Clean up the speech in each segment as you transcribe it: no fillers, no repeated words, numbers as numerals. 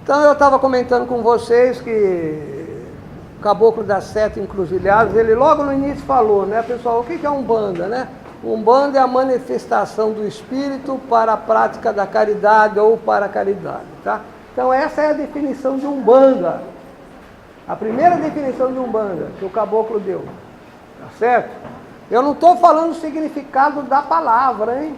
Então eu estava comentando com vocês que o Caboclo das Sete Encruzilhadas, ele logo no início falou, né, pessoal, o que é Umbanda, né? Umbanda é a manifestação do espírito para a prática da caridade ou para a caridade, tá? Então essa é a definição de Umbanda. A primeira definição de Umbanda que o Caboclo deu, tá certo? Eu não estou falando o significado da palavra, hein?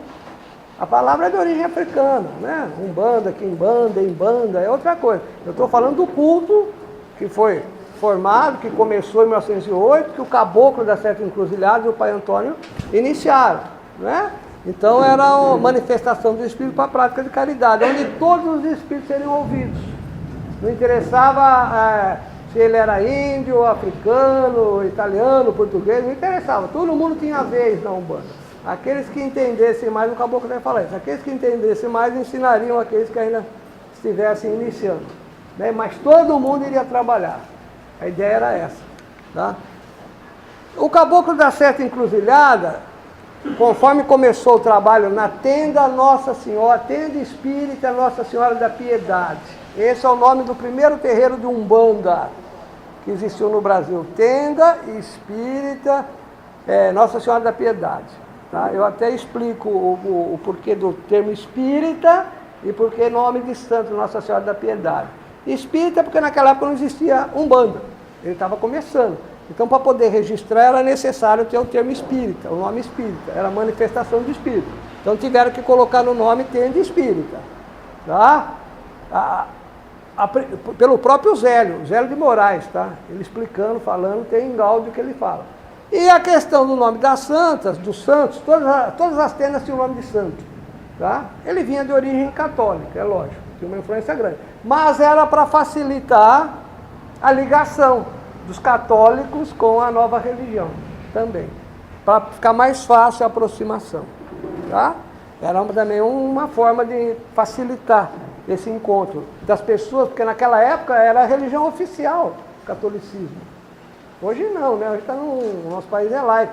A palavra é de origem africana, né? Umbanda, quimbanda, embanda, é outra coisa. Eu estou falando do culto que foi formado, que começou em 1908, que o Caboclo das Sete Encruzilhadas e o Pai Antônio iniciaram, né? Então era uma manifestação do espírito para a prática de caridade, onde todos os espíritos seriam ouvidos. Não interessava se ele era índio, africano, italiano, português, não interessava. Todo mundo tinha vez na Umbanda. Aqueles que entendessem mais, o Caboclo deve falar isso, aqueles que entendessem mais ensinariam aqueles que ainda estivessem iniciando, né? Mas todo mundo iria trabalhar. A ideia era essa, tá? O Caboclo das Sete Encruzilhadas, conforme começou o trabalho na Tenda Nossa Senhora, Tenda Espírita Nossa Senhora da Piedade. Esse é o nome do primeiro terreiro de Umbanda que existiu no Brasil. Tenda Espírita Nossa Senhora da Piedade. Tá? Eu até explico o porquê do termo espírita e porquê nome de santo Nossa Senhora da Piedade. Espírita porque naquela época não existia Umbanda, ele estava começando. Então, para poder registrar, era necessário ter o termo espírita, o nome espírita, era manifestação do espírito. Então, tiveram que colocar no nome Tenda Espírita. Tá? Pelo próprio Zélio de Moraes, tá? Ele explicando, falando, tem em áudio que ele fala. E a questão do nome das santas, dos santos, todas as tendas tinham o nome de santo. Tá? Ele vinha de origem católica, é lógico, tinha uma influência grande. Mas era para facilitar a ligação dos católicos com a nova religião também. Para ficar mais fácil a aproximação. Tá? Era também uma forma de facilitar esse encontro das pessoas, porque naquela época era a religião oficial, o catolicismo. Hoje não, né? Hoje o nosso país é laico.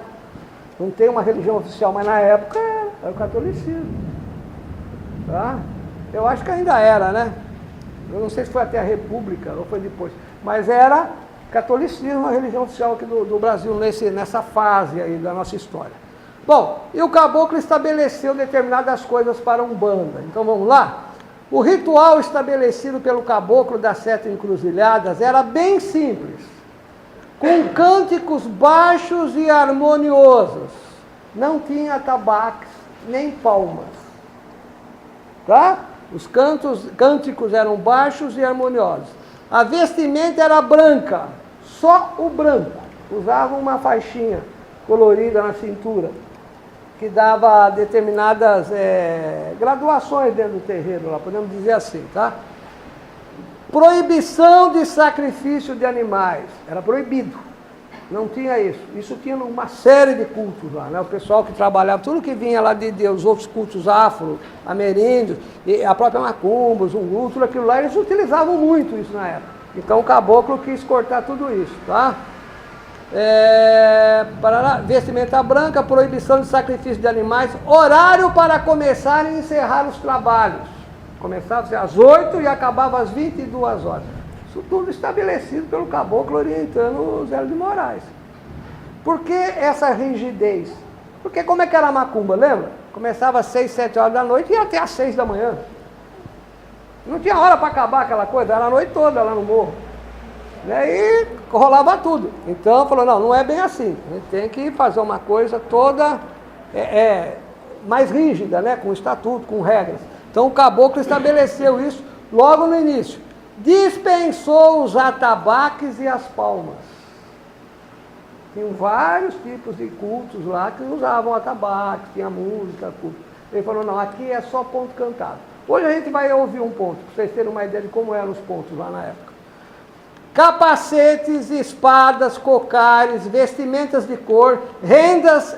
Não tem uma religião oficial, mas na época era o catolicismo. Tá? Eu acho que ainda era, né? Eu não sei se foi até a República ou foi depois. Mas era catolicismo, a religião oficial aqui do Brasil, nessa fase aí da nossa história. Bom, e o Caboclo estabeleceu determinadas coisas para a Umbanda. Então vamos lá? O ritual estabelecido pelo Caboclo das Sete Encruzilhadas era bem simples, com cânticos baixos e harmoniosos. Não tinha atabaques nem palmas. Tá? Os cânticos eram baixos e harmoniosos. A vestimenta era branca, só o branco. Usavam uma faixinha colorida na cintura, que dava determinadas graduações dentro do terreiro, lá, podemos dizer assim, tá? Proibição de sacrifício de animais, era proibido, não tinha isso. Isso tinha uma série de cultos lá, né? O pessoal que trabalhava, tudo que vinha lá os outros cultos afro, ameríndios, e a própria macumba, zungu, tudo aquilo lá, eles utilizavam muito isso na época. Então o Caboclo quis cortar tudo isso, tá? Vestimenta branca, proibição de sacrifício de animais, horário para começar e encerrar os trabalhos. Começava às 8 e acabava às 22 horas. Isso tudo estabelecido pelo Caboclo orientando o Zélio de Moraes. Por que essa rigidez? Porque como é que era a macumba, lembra? Começava às 6, 7 horas da noite e ia até às 6 da manhã. Não tinha hora para acabar aquela coisa, era a noite toda lá no morro. E rolava tudo. Então falou, não é bem assim. A gente tem que fazer uma coisa toda mais rígida, né? Com estatuto, com regras. Então o Caboclo estabeleceu isso logo no início. Dispensou os atabaques e as palmas. Tinham vários tipos de cultos lá que usavam atabaques, tinha música, culto. Ele falou, não, aqui é só ponto cantado. Hoje a gente vai ouvir um ponto, para vocês terem uma ideia de como eram os pontos lá na época. Capacetes, espadas, cocares, vestimentas de cor, rendas,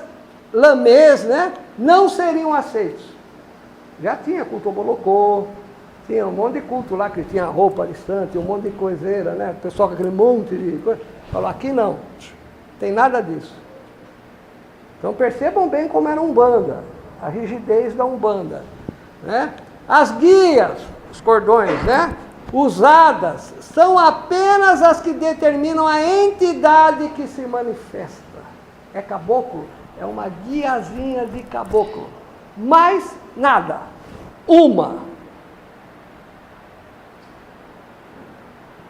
lamês, né? Não seriam aceitos. Já tinha culto Obolocô, tinha um monte de culto lá que tinha roupa de santo, um monte de coiseira, né? O pessoal com aquele monte de coisa. Falou, aqui não, tem nada disso. Então percebam bem como era a Umbanda, a rigidez da Umbanda, né? As guias, os cordões, né? usadas são apenas as que determinam a entidade que se manifesta. É caboclo? É uma guiazinha de caboclo. Mais nada. Uma.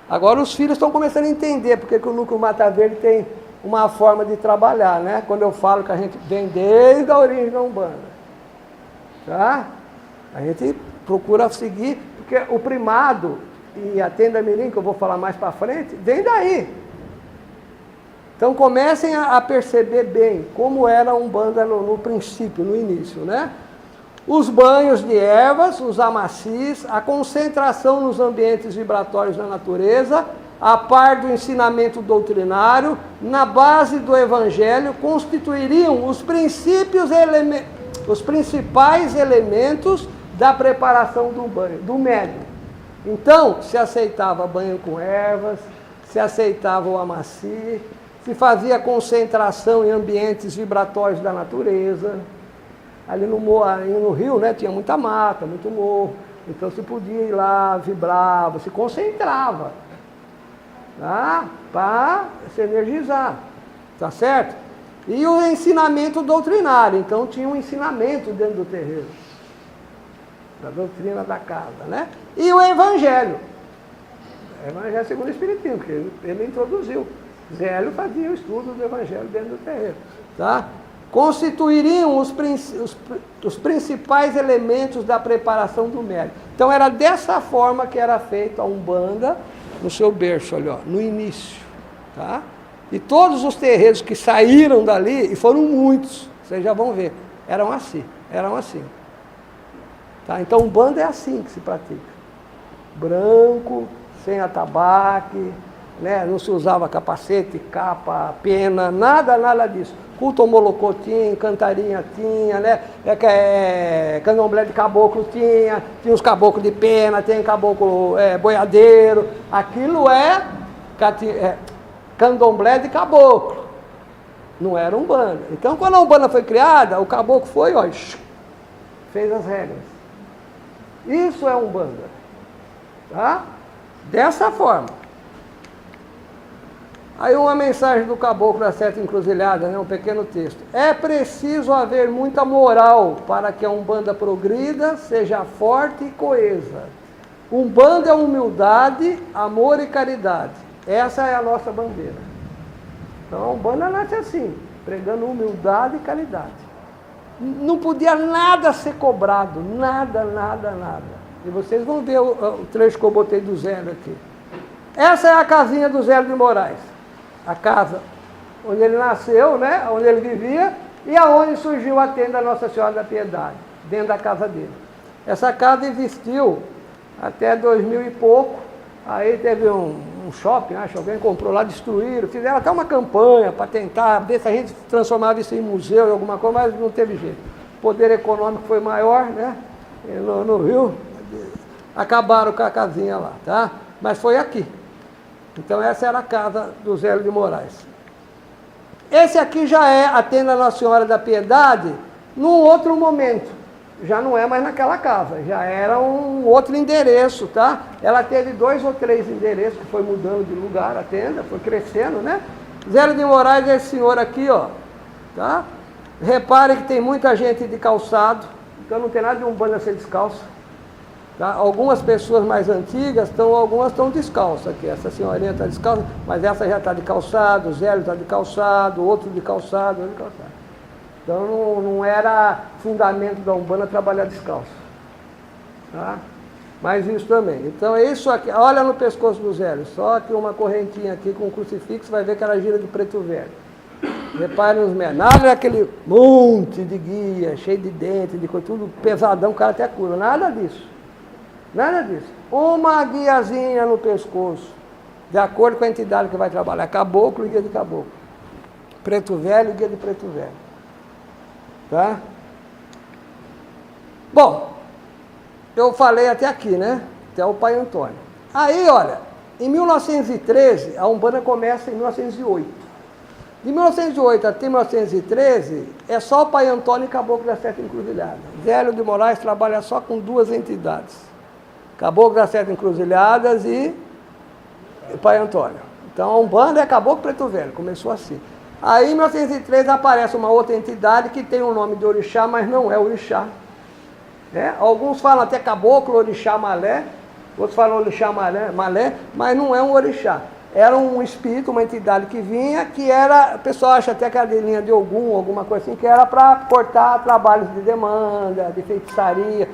Agora os filhos estão começando a entender porque que o Núcleo Mata Verde tem uma forma de trabalhar, né? Quando eu falo que a gente vem desde a origem da Umbanda. Tá? A gente procura seguir, porque o primado e a tenda mirim, que eu vou falar mais para frente, vem daí. Então comecem a perceber bem como era a Umbanda no princípio, no início, né? Os banhos de ervas, os amacis, a concentração nos ambientes vibratórios da natureza, a par do ensinamento doutrinário, na base do evangelho, constituiriam os principais elementos da preparação do banho, do médium. Então, se aceitava banho com ervas, se aceitava o amaci, se fazia concentração em ambientes vibratórios da natureza. Ali no rio, né, tinha muita mata, muito morro. Então se podia ir lá, vibrava, se concentrava, tá? Para se energizar, tá certo? E o ensinamento doutrinário, então tinha um ensinamento dentro do terreiro, da doutrina da casa, né? E o evangelho segundo o Espiritismo, porque ele introduziu. Zélio fazia o estudo do evangelho dentro do terreiro, tá? Constituiriam os principais elementos da preparação do médium. Então era dessa forma que era feita a Umbanda no seu berço, ali, ó, no início, tá? E todos os terreiros que saíram dali, e foram muitos, vocês já vão ver, eram assim. Tá? Então Umbanda é assim que se pratica. Branco, sem atabaque, né? Não se usava capacete, capa, pena, nada disso. Culto ao Molocô tinha, cantarinha tinha, né? Candomblé de caboclo tinha os caboclos de pena, tem caboclo boiadeiro. Aquilo é candomblé de caboclo, não era Umbanda. Então quando a Umbanda foi criada, o caboclo foi, ó, fez as regras. Isso é Umbanda, tá? Dessa forma. Aí uma mensagem do Caboclo das Sete Encruzilhadas, né, um pequeno texto. É preciso haver muita moral para que a Umbanda progrida, seja forte e coesa. Umbanda é humildade, amor e caridade. Essa é a nossa bandeira. Então a Umbanda nasce assim, pregando humildade e caridade. Não podia nada ser cobrado, nada. E vocês vão ver o trecho que eu botei do Zélio aqui. Essa é a casinha do Zélio de Moraes. A casa onde ele nasceu, né, onde ele vivia, e aonde surgiu a tenda Nossa Senhora da Piedade, dentro da casa dele. Essa casa existiu até 2000 e pouco, aí teve um shopping, acho que alguém comprou lá, destruíram, fizeram até uma campanha para tentar ver se a gente transformava isso em museu e alguma coisa, mas não teve jeito. O poder econômico foi maior, né, no Rio, acabaram com a casinha lá, tá? Mas foi aqui. Então essa era a casa do Zélio de Moraes. Esse aqui já é a tenda Nossa Senhora da Piedade num outro momento. Já não é mais naquela casa, já era um outro endereço, tá? Ela teve 2 ou 3 endereços, que foi mudando de lugar a tenda, foi crescendo, né? Zélio de Moraes é esse senhor aqui, ó, tá? Repare que tem muita gente de calçado, então não tem nada de Umbanda ser descalço. Tá? Algumas pessoas mais antigas, algumas estão descalças aqui. Essa senhorinha está descalça, mas essa já está de calçado, o Zélio está de calçado, outro de calçado, outro de calçado. Então não era fundamento da Umbanda trabalhar descalço. Tá? Mas isso também. Então é isso aqui, olha no pescoço do Zélio, só aqui uma correntinha aqui com um crucifixo, vai ver que ela gira de preto velho. Repare nos médios, nada daquele monte de guia, cheio de dentes, de coisa, tudo pesadão, o cara até cura, nada disso. Nada disso. Uma guiazinha no pescoço, de acordo com a entidade que vai trabalhar. Caboclo e guia de caboclo. Preto velho e guia de preto velho. Tá? Bom, eu falei até aqui, né? Até o Pai Antônio. Aí, olha, em 1913, a Umbanda começa em 1908. De 1908 até 1913, é só o Pai Antônio e Caboclo das Sete Encruzilhadas. Zélio de Moraes trabalha só com 2 entidades. Caboclo das Sete Encruzilhadas e Pai Antônio. Então, a Umbanda é Caboclo Preto Velho, começou assim. Aí, em 1903, aparece uma outra entidade que tem o nome de orixá, mas não é orixá. Alguns falam até Caboclo, Orixá, Malé, outros falam Orixá, Malé, mas não é um orixá. Era um espírito, uma entidade que vinha, que era, o pessoal acha até que era de linha de Ogum, alguma coisa assim, que era para cortar trabalhos de demanda, de feitiçaria,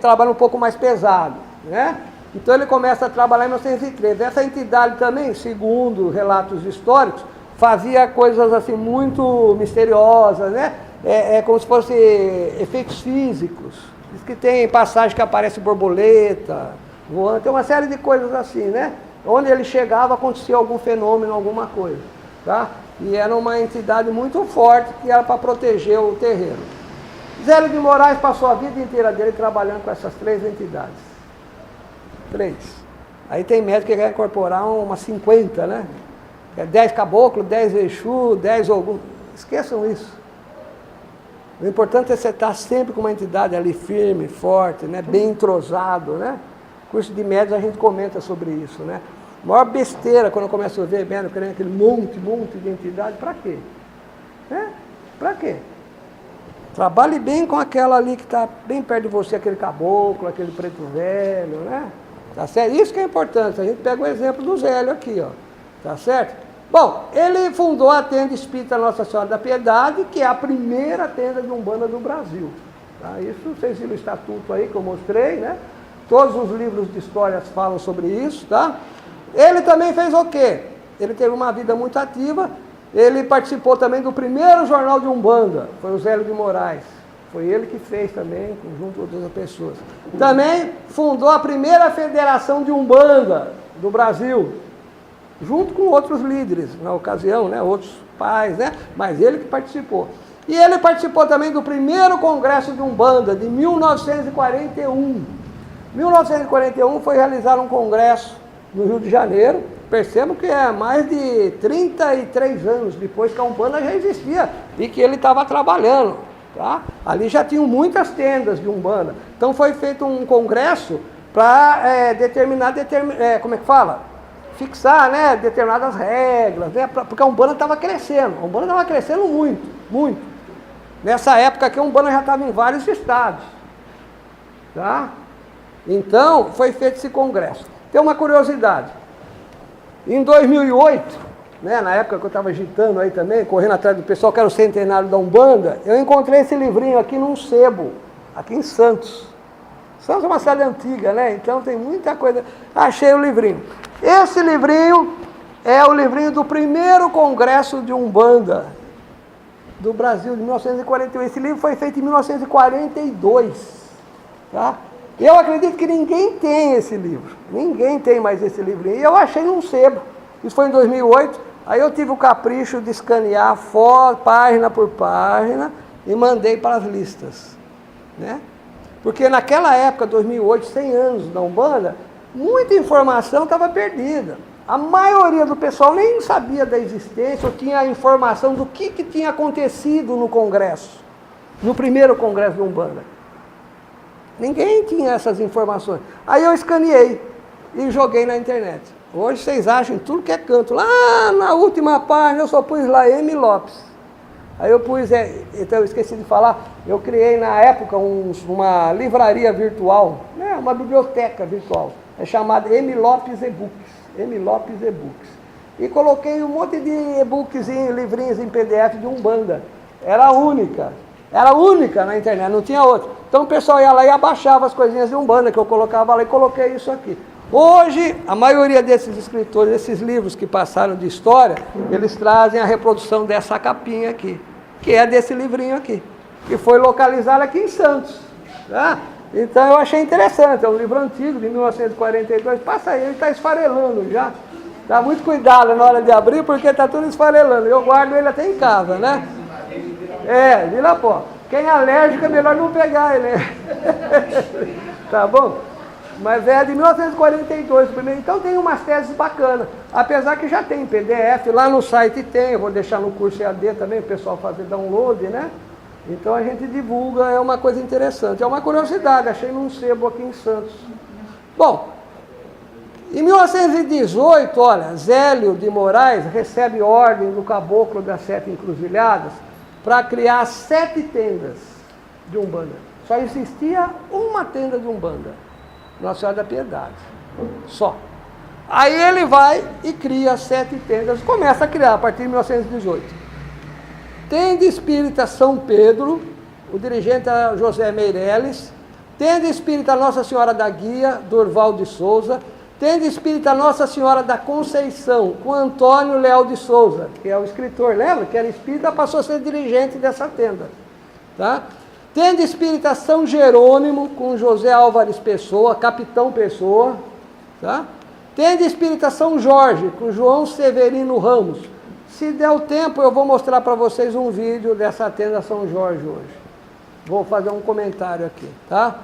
trabalho um pouco mais pesado, né? Então ele começa a trabalhar em 1913. Essa entidade também, segundo relatos históricos, fazia coisas assim muito misteriosas, né? É como se fosse efeitos físicos. Diz que tem passagem que aparece borboleta, voando, tem uma série de coisas assim, né? Onde ele chegava acontecia algum fenômeno, alguma coisa, tá? E era uma entidade muito forte que era para proteger o terreno. Zélio de Moraes passou a vida inteira dele trabalhando com essas 3 entidades. 3. Aí tem médico que quer incorporar umas 50, né? 10 caboclos, 10 Exu, 10 Ogum. Esqueçam isso. O importante é você estar sempre com uma entidade ali firme, forte, né? Bem entrosado, né? Curso de médios a gente comenta sobre isso, né? A maior besteira quando eu começo a ver médico querendo aquele monte de entidade, para quê? Para quê? Trabalhe bem com aquela ali que está bem perto de você, aquele caboclo, aquele preto velho, né? Tá certo? Isso que é importante. A gente pega o exemplo do Zélio aqui, ó. Tá certo? Bom, ele fundou a tenda espírita Nossa Senhora da Piedade, que é a primeira tenda de Umbanda do Brasil. Tá? Isso vocês viram o estatuto aí que eu mostrei, né? Todos os livros de histórias falam sobre isso, tá? Ele também fez o quê? Ele teve uma vida muito ativa, ele participou também do primeiro jornal de Umbanda, foi o Zélio de Moraes. Foi ele que fez também, junto com outras pessoas. Também fundou a primeira federação de Umbanda do Brasil, junto com outros líderes, na ocasião, né? Outros pais, né? Mas ele que participou. E ele participou também do primeiro congresso de Umbanda, de 1941. 1941 foi realizar um congresso no Rio de Janeiro. Percebam que é mais de 33 anos depois que a Umbanda já existia e que ele estava trabalhando. Tá? Ali já tinham muitas tendas de Umbanda. Então foi feito um congresso para determinar, como é que fala? Fixar, né, determinadas regras, né, porque a Umbanda estava crescendo. A Umbanda estava crescendo muito, muito. Nessa época aqui a Umbanda já estava em vários estados. Tá? Então, foi feito esse congresso. Tem uma curiosidade. Em 2008, né, na época que eu estava agitando aí também, correndo atrás do pessoal que era o centenário da Umbanda, eu encontrei esse livrinho aqui num sebo, aqui em Santos. Santos é uma cidade antiga, né? Então tem muita coisa. Achei o livrinho. Esse livrinho é o livrinho do primeiro congresso de Umbanda do Brasil, de 1941. Esse livro foi feito em 1942, tá? Eu acredito que ninguém tem esse livro. Ninguém tem mais esse livrinho. E eu achei num sebo. Isso foi em 2008. Aí eu tive o capricho de escanear foto, página por página e mandei para as listas, né? Porque naquela época, 2008, 100 anos da Umbanda, muita informação estava perdida. A maioria do pessoal nem sabia da existência ou tinha a informação do que tinha acontecido no congresso, no primeiro congresso da Umbanda. Ninguém tinha essas informações. Aí eu escaneei e joguei na internet. Hoje vocês acham em tudo que é canto. Lá na última página eu só pus lá M. Lopes. Aí eu pus, então eu esqueci de falar, eu criei na época uma livraria virtual, né, uma biblioteca virtual, é chamada M. Lopes E-Books, M. Lopes E-Books. E coloquei um monte de e-books, livrinhos em PDF de Umbanda. Era única na internet, não tinha outra. Então o pessoal ia lá e abaixava as coisinhas de Umbanda que eu colocava lá e coloquei isso aqui. Hoje, a maioria desses escritores, desses livros que passaram de história, eles trazem a reprodução dessa capinha aqui, que é desse livrinho aqui, que foi localizado aqui em Santos. Tá? Então eu achei interessante, é um livro antigo, de 1942, passa aí, ele está esfarelando já. Dá muito cuidado na hora de abrir, porque está tudo esfarelando. Eu guardo ele até em casa, né? Vira pó. Quem é alérgico é melhor não pegar ele. Tá bom? Mas é de 1942 primeiro, então tem umas teses bacanas, apesar que já tem PDF, lá no site tem, eu vou deixar no curso EAD também, o pessoal fazer download, né? Então a gente divulga, é uma coisa interessante, é uma curiosidade, achei num sebo aqui em Santos. Bom, em 1918, olha, Zélio de Moraes recebe ordem do caboclo das 7 encruzilhadas para criar 7 tendas de Umbanda. Só existia uma tenda de Umbanda, Nossa Senhora da Piedade, só. Aí ele vai e cria 7 tendas, começa a criar a partir de 1918. Tenda Espírita São Pedro, o dirigente é José Meireles. Tenda Espírita Nossa Senhora da Guia, Durval de Souza. Tenda Espírita Nossa Senhora da Conceição, com Antônio Leal de Souza, que é o escritor, lembra? Que era espírita, passou a ser dirigente dessa tenda. Tá? Tenda Espírita São Jerônimo, com José Álvares Pessoa, Capitão Pessoa. Tá? Tenda Espírita São Jorge, com João Severino Ramos. Se der o tempo, eu vou mostrar para vocês um vídeo dessa tenda São Jorge hoje. Vou fazer um comentário aqui, tá?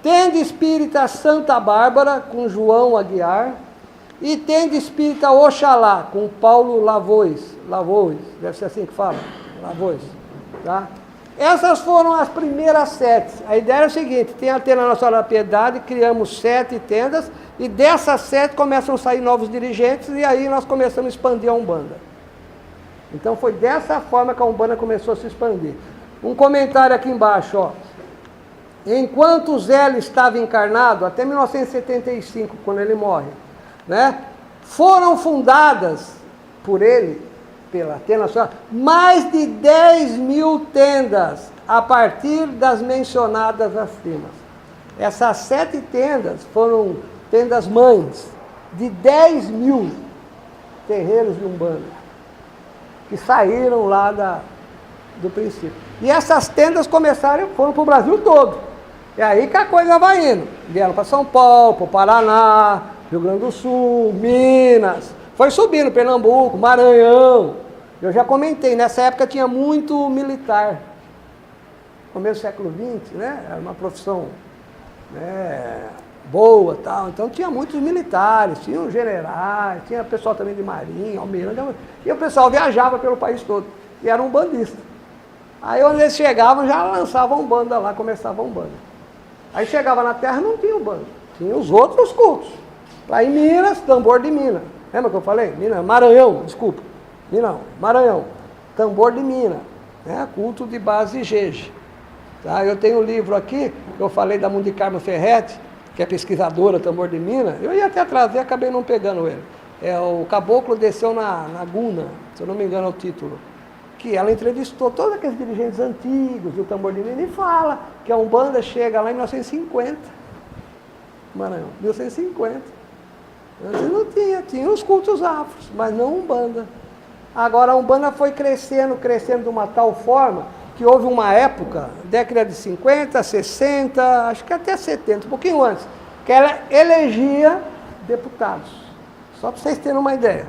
Tenda Espírita Santa Bárbara, com João Aguiar. E Tenda Espírita Oxalá, com Paulo Lavois, deve ser assim que fala, Lavois, tá? Essas foram as primeiras 7. A ideia é o seguinte, tem a tenda Nossa Senhora da Piedade, criamos 7 tendas, e dessas 7 começam a sair novos dirigentes, e aí nós começamos a expandir a Umbanda. Então foi dessa forma que a Umbanda começou a se expandir. Um comentário aqui embaixo, ó. Enquanto Zélio estava encarnado, até 1975, quando ele morre, né, foram fundadas por ele, pela Tenda Nacional, mais de 10 mil tendas, a partir das mencionadas acima. Essas 7 tendas foram tendas mães, de 10 mil terreiros de Umbanda, que saíram lá do princípio. E essas tendas foram para o Brasil todo. É aí que a coisa vai indo. Vieram para São Paulo, para o Paraná, Rio Grande do Sul, Minas. Foi subindo, Pernambuco, Maranhão. Eu já comentei, nessa época tinha muito militar. No começo do século XX, né? Era uma profissão, né, boa, tal. Então tinha muitos militares, tinha generais, tinha pessoal também de marinha, almirante. E o pessoal viajava pelo país todo. E era umbandista. Aí onde eles chegavam, já lançavam Umbanda lá, começava Umbanda. Aí chegava na terra, não tinha Umbanda, tinha os outros cultos. Lá em Minas, tambor de Minas. Lembra que eu falei? Minas, Maranhão, desculpa. Minas, Maranhão, tambor de Minas, né? Culto de base Jeje. Tá? Eu tenho um livro aqui, que eu falei da Mundi Carmo Ferretti, que é pesquisadora tambor de Minas. Eu ia até trazer, acabei não pegando ele. O Caboclo Desceu na Guna, se eu não me engano é o título. Que ela entrevistou todos aqueles dirigentes antigos do tambor de Minas e fala que a Umbanda chega lá em 1950. Maranhão, 1950. Antes não tinha os cultos afros, mas não Umbanda. Agora a Umbanda foi crescendo de uma tal forma que houve uma época, década de 50, 60, acho que até 70, um pouquinho antes, que ela elegia deputados. Só para vocês terem uma ideia.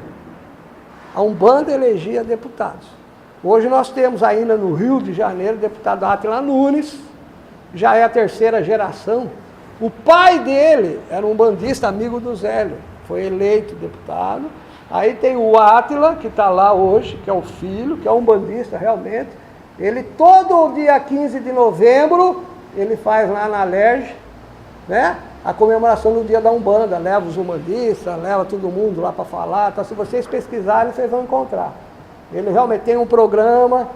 A Umbanda elegia deputados. Hoje nós temos ainda no Rio de Janeiro, o deputado Átila Nunes, já é a 3ª geração. O pai dele era um umbandista, amigo do Zélio, foi eleito deputado. Aí tem o Átila, que está lá hoje, que é o filho, que é um umbandista realmente. Ele, todo dia 15 de novembro, ele faz lá na Alerj, né, a comemoração do dia da Umbanda, leva os umbandistas, leva todo mundo lá para falar. Então, se vocês pesquisarem, vocês vão encontrar. Ele realmente tem um programa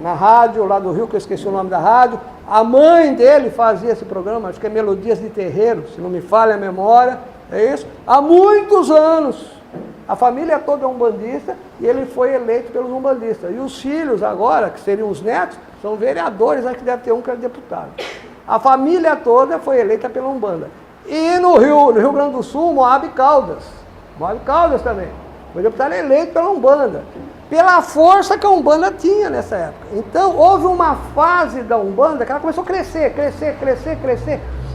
na rádio, lá do Rio, que eu esqueci o nome da rádio. A mãe dele fazia esse programa, acho que é Melodias de Terreiro, se não me falha a memória, é isso? Há muitos anos. A família toda é umbandista e ele foi eleito pelos umbandistas. E os filhos agora, que seriam os netos, são vereadores, acho que deve ter um que é deputado. A família toda foi eleita pela Umbanda. E no Rio Grande do Sul, Moab Caldas também. Foi deputado eleito pela Umbanda, pela força que a Umbanda tinha nessa época. Então, houve uma fase da Umbanda que ela começou a crescer.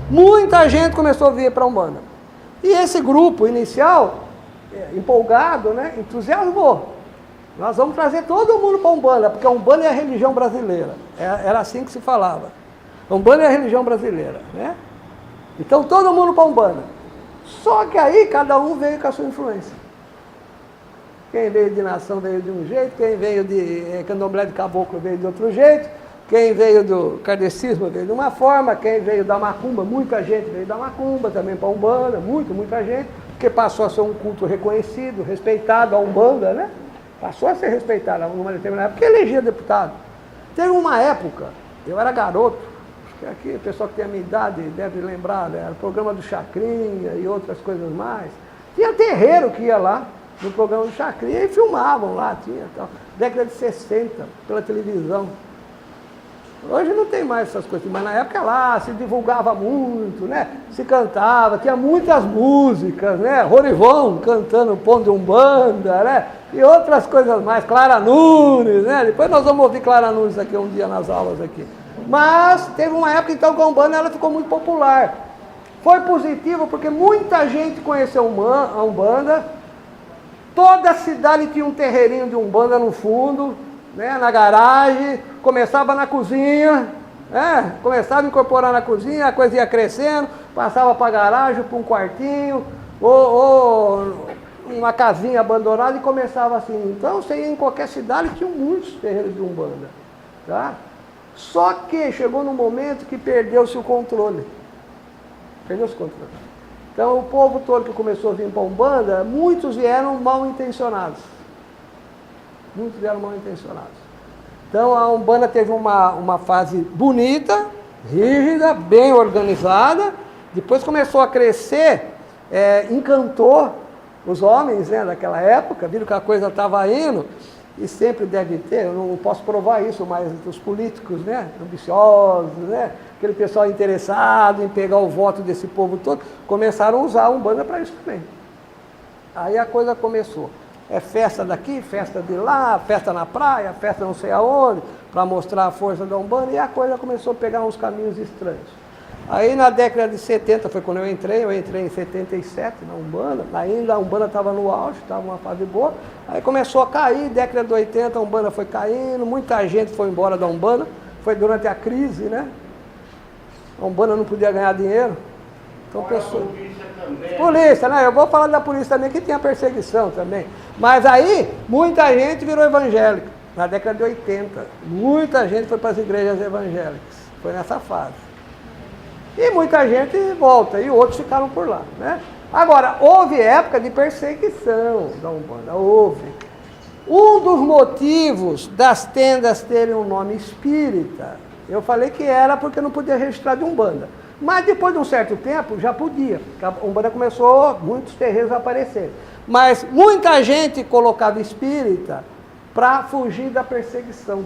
Muita gente começou a vir para a Umbanda. E esse grupo inicial, empolgado, né, entusiasmou. Nós vamos trazer todo mundo para a Umbanda, porque a Umbanda é a religião brasileira. Era assim que se falava. A Umbanda é a religião brasileira, né? Então, todo mundo para a Umbanda. Só que aí, cada um veio com a sua influência. Quem veio de nação veio de um jeito, quem veio de candomblé de caboclo veio de outro jeito. Quem veio do kardecismo veio de uma forma, quem veio da macumba, muita gente veio da macumba, também para a Umbanda, muita gente, porque passou a ser um culto reconhecido, respeitado, a Umbanda, né? Passou a ser respeitado numa determinada época, porque elegia deputado. Teve uma época, eu era garoto, acho que aqui o pessoal que tem a minha idade deve lembrar, né? Era o programa do Chacrinha e outras coisas mais. Tinha terreiro que ia lá, no programa do Chacrinha, e filmavam lá, tinha tal. Década de 60, pela televisão. Hoje não tem mais essas coisas, mas na época lá se divulgava muito, né? Se cantava, tinha muitas músicas, né? Rorivon cantando Pão de Umbanda, né? E outras coisas mais, Clara Nunes, né? Depois nós vamos ouvir Clara Nunes aqui um dia nas aulas aqui. Mas teve uma época então que a Umbanda ela ficou muito popular. Foi positivo porque muita gente conheceu a Umbanda, toda a cidade tinha um terreirinho de Umbanda no fundo, né, na garagem, começava na cozinha, começava a incorporar na cozinha, a coisa ia crescendo, passava para a garagem, para um quartinho, ou uma casinha abandonada e começava assim. Então você ia em qualquer cidade, tinha muitos terreiros de Umbanda. Tá? Só que chegou num momento que perdeu-se o controle. Perdeu-se o controle. Então o povo todo que começou a vir para a Umbanda, muitos vieram mal intencionados. Muitos vieram mal intencionados. Então a Umbanda teve uma fase bonita, rígida, bem organizada, depois começou a crescer, encantou os homens, né, daquela época, viram que a coisa estava indo, e sempre deve ter, eu não posso provar isso, mas os políticos, né, ambiciosos, né, aquele pessoal interessado em pegar o voto desse povo todo, começaram a usar a Umbanda para isso também. Aí a coisa começou. É festa daqui, festa de lá, festa na praia, festa não sei aonde, para mostrar a força da Umbanda, e a coisa começou a pegar uns caminhos estranhos. Aí na década de 70 foi quando eu entrei em 77 na Umbanda, ainda a Umbanda estava no auge, estava uma fase boa, aí começou a cair, década de 80 a Umbanda foi caindo, muita gente foi embora da Umbanda, foi durante a crise, né? A Umbanda não podia ganhar dinheiro, então pessoas... Polícia, né? Eu vou falar da polícia também, que tinha perseguição também. Mas aí, muita gente virou evangélica, na década de 80. Muita gente foi para as igrejas evangélicas. Foi nessa fase. E muita gente volta, e outros ficaram por lá, né? Agora, houve época de perseguição da Umbanda, houve. Um dos motivos das tendas terem um nome espírita, eu falei que era porque não podia registrar de Umbanda. Mas depois de um certo tempo já podia, porque a Umbanda começou, muitos terreiros a aparecer. Mas muita gente colocava espírita para fugir da perseguição.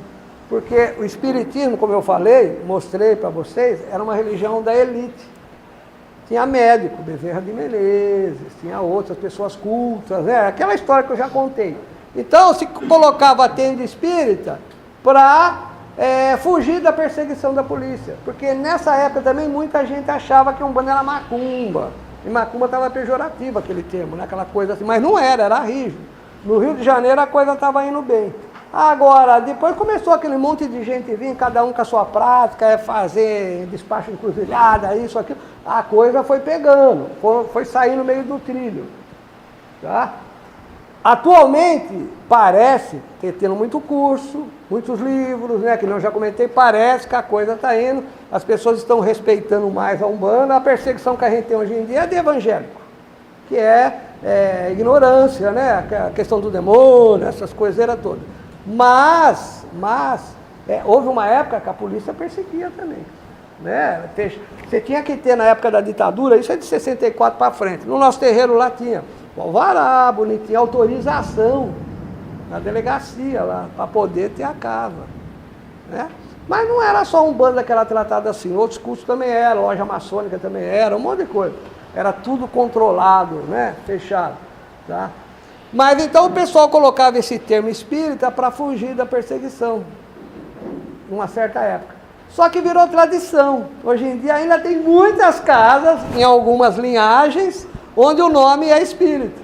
Porque o espiritismo, como eu falei, mostrei para vocês, era uma religião da elite. Tinha médico, Bezerra de Menezes, tinha outras pessoas cultas, né? Aquela história que eu já contei. Então se colocava a tenda espírita para... fugir da perseguição da polícia, porque nessa época também muita gente achava que Umbanda era macumba, e macumba estava pejorativa aquele termo, né? Aquela coisa assim, mas não era rígido. No Rio de Janeiro a coisa estava indo bem. Agora, depois começou aquele monte de gente vir, cada um com a sua prática, fazer despacho encruzilhada, isso, aquilo, a coisa foi pegando, foi saindo no meio do trilho, tá? Atualmente, parece, tendo muito curso, muitos livros, né, que eu já comentei, parece que a coisa está indo, as pessoas estão respeitando mais a Umbanda, a perseguição que a gente tem hoje em dia é de evangélico, que é ignorância, né, a questão do demônio, essas coiseiras todas. Mas houve uma época que a polícia perseguia também. Né? Você tinha que ter na época da ditadura, isso é de 64 para frente, no nosso terreiro lá tinha alvará, bonitinho, autorização na delegacia lá, para poder ter a casa. Né? Mas não era só Umbanda que era tratada assim, outros cursos também eram, loja maçônica também era, um monte de coisa. Era tudo controlado, né? Fechado. Tá? Mas então o pessoal colocava esse termo espírita para fugir da perseguição, numa certa época. Só que virou tradição. Hoje em dia ainda tem muitas casas, em algumas linhagens, onde o nome é espírita.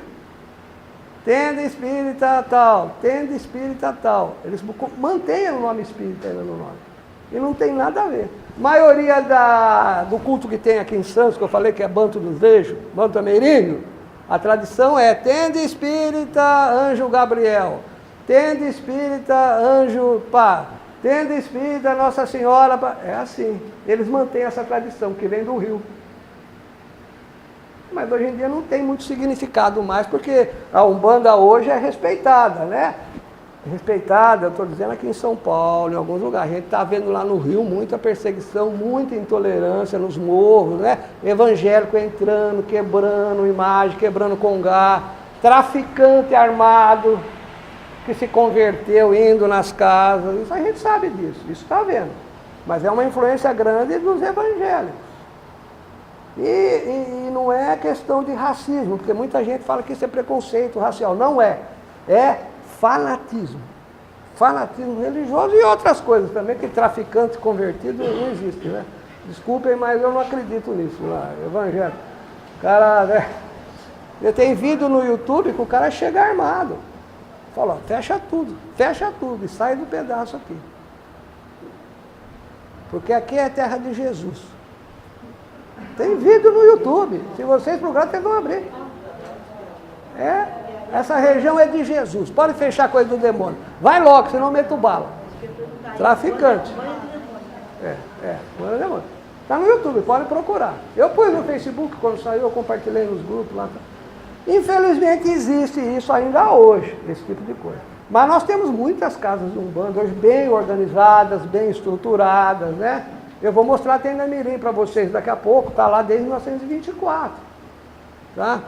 Tenda espírita tal, tenda espírita tal. Eles mantêm o nome espírita ainda no nome. E não tem nada a ver. A maioria do culto que tem aqui em Santos, que eu falei que é Banto dos Vejos, Banto Ameríndio, a tradição é tenda espírita, anjo Gabriel. Tenda espírita, anjo pá. Tenda espírita, Nossa Senhora... É assim. Eles mantêm essa tradição, que vem do Rio. Mas hoje em dia não tem muito significado mais, porque a Umbanda hoje é respeitada, né? Respeitada, eu estou dizendo aqui em São Paulo, em alguns lugares. A gente está vendo lá no Rio muita perseguição, muita intolerância nos morros, né? Evangélico entrando, quebrando imagem, quebrando congá, traficante armado que se converteu indo nas casas. Isso a gente sabe disso, isso está vendo. Mas é uma influência grande dos evangélicos. E não é questão de racismo, porque muita gente fala que isso é preconceito racial. Não é. É fanatismo. Fanatismo religioso e outras coisas também, que traficante convertido não existe, né? Desculpem, mas eu não acredito nisso lá, evangélico. Cara, né? Eu tenho vídeo no YouTube que o cara chega armado. Fala, ó, fecha tudo e sai do pedaço aqui. Porque aqui é a terra de Jesus. Tem vídeo no YouTube. Se vocês procurarem, vocês vão abrir. Essa região é de Jesus. Pode fechar coisa do demônio. Vai logo, senão eu meto bala. Traficante. Manda demônio. Está no YouTube, pode procurar. Eu pus no Facebook, quando saiu, eu compartilhei nos grupos lá. Infelizmente existe isso ainda hoje, esse tipo de coisa. Mas nós temos muitas casas de Umbanda hoje bem organizadas, bem estruturadas, né? Eu vou mostrar a Tenda Mirim para vocês daqui a pouco, está lá desde 1924. Tá?